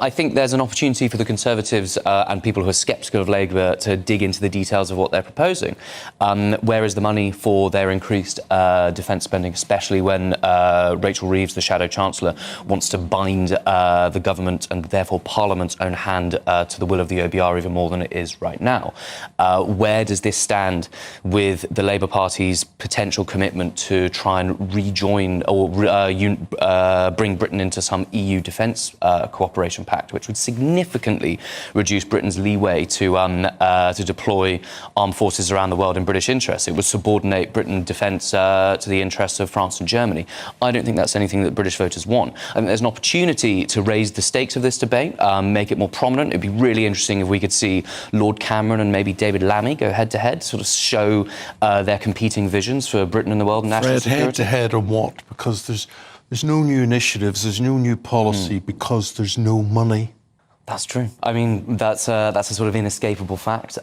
I think there's an opportunity for the Conservatives and people who are sceptical of Labour to dig into the details of what they're proposing. Where is the money for their increased defence spending, especially when Rachel Reeves, the Shadow Chancellor, wants to bind the government and therefore Parliament's own hand to the will of the OBR even more than it is right now? Where does this stand with the Labour Party's potential commitment to try and rejoin or bring Britain into some EU defence cooperation pact, which would significantly reduce Britain's leeway to deploy armed forces around the world in British interests? It would subordinate Britain's defence to the interests of France and Germany. I don't think that's anything that British voters want. I think there's an opportunity to raise the stakes of this debate, make it more prominent. It'd be really interesting if we could see Lord Cameron and maybe David Lammy go head-to-head, sort of show their competing visions for Britain and the world and national security. Head-to-head on what? Because there's no new initiatives, there's no new policy because there's no money. That's true. I mean, that's a sort of inescapable fact.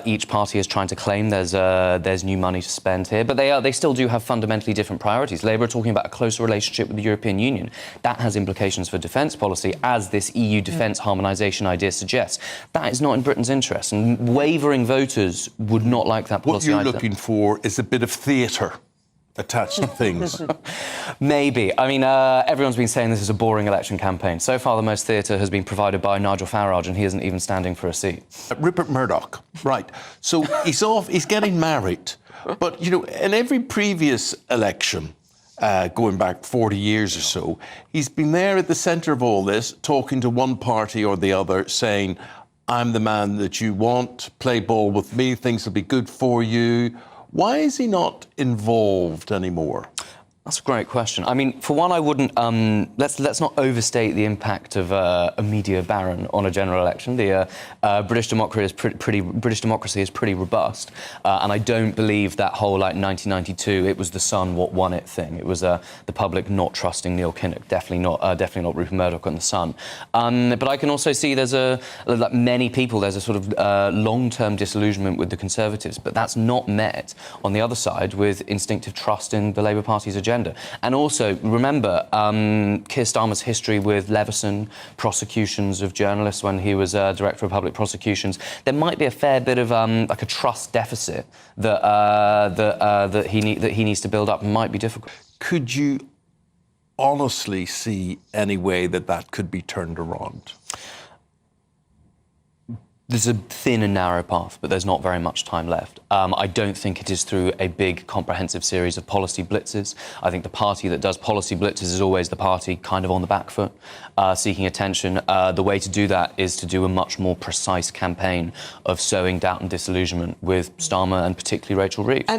Each party is trying to claim there's new money to spend here, but they still do have fundamentally different priorities. Labour are talking about a closer relationship with the European Union. That has implications for defence policy, as this EU defence harmonisation idea suggests. That is not in Britain's interest, and wavering voters would not like that policy either. What you're looking for is a bit of theatre attached to things. Maybe. I mean, everyone's been saying this is a boring election campaign. So far, the most theatre has been provided by Nigel Farage, and he isn't even standing for a seat. Rupert Murdoch, right. So he's getting married. But, you know, in every previous election, going back 40 years or so, he's been there at the centre of all this, talking to one party or the other, saying, I'm the man that you want, play ball with me, things will be good for you. Why is he not involved anymore? That's a great question. I mean, for one, I wouldn't... let's not overstate the impact of a media baron on a general election. The British democracy is pretty robust, and I don't believe that whole, like, 1992, it was the Sun what won it thing. It was the public not trusting Neil Kinnock, definitely not Rupert Murdoch and the Sun. But I can also see like many people, there's a sort of long-term disillusionment with the Conservatives, but that's not met on the other side with instinctive trust in the Labour Party's agenda. And also, remember, Keir Starmer's history with Leveson, prosecutions of journalists when he was Director of Public Prosecutions. There might be a fair bit of like a trust deficit that he needs to build up, and might be difficult. Could you honestly see any way that could be turned around? There's a thin and narrow path, but there's not very much time left. I don't think it is through a big, comprehensive series of policy blitzes. I think the party that does policy blitzes is always the party kind of on the back foot, seeking attention. The way to do that is to do a much more precise campaign of sowing doubt and disillusionment with Starmer and particularly Rachel Reeves.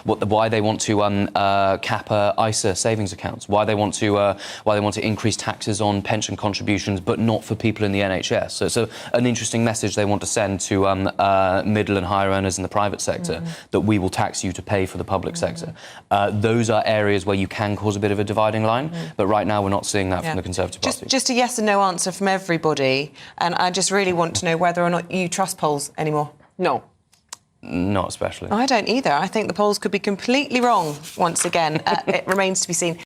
Why they want to cap ISA savings accounts, why they want to increase taxes on pension contributions, but not for people in the NHS. So it's an interesting message they want to send to middle and higher earners in the private sector, that we will tax you to pay for the public sector. Those are areas where you can cause a bit of a dividing line, but right now we're not seeing that from the Conservative Party. Just a yes and no answer from everybody, and I just really want to know whether or not you trust polls anymore. No. Not especially. I don't either. I think the polls could be completely wrong once again. It remains to be seen.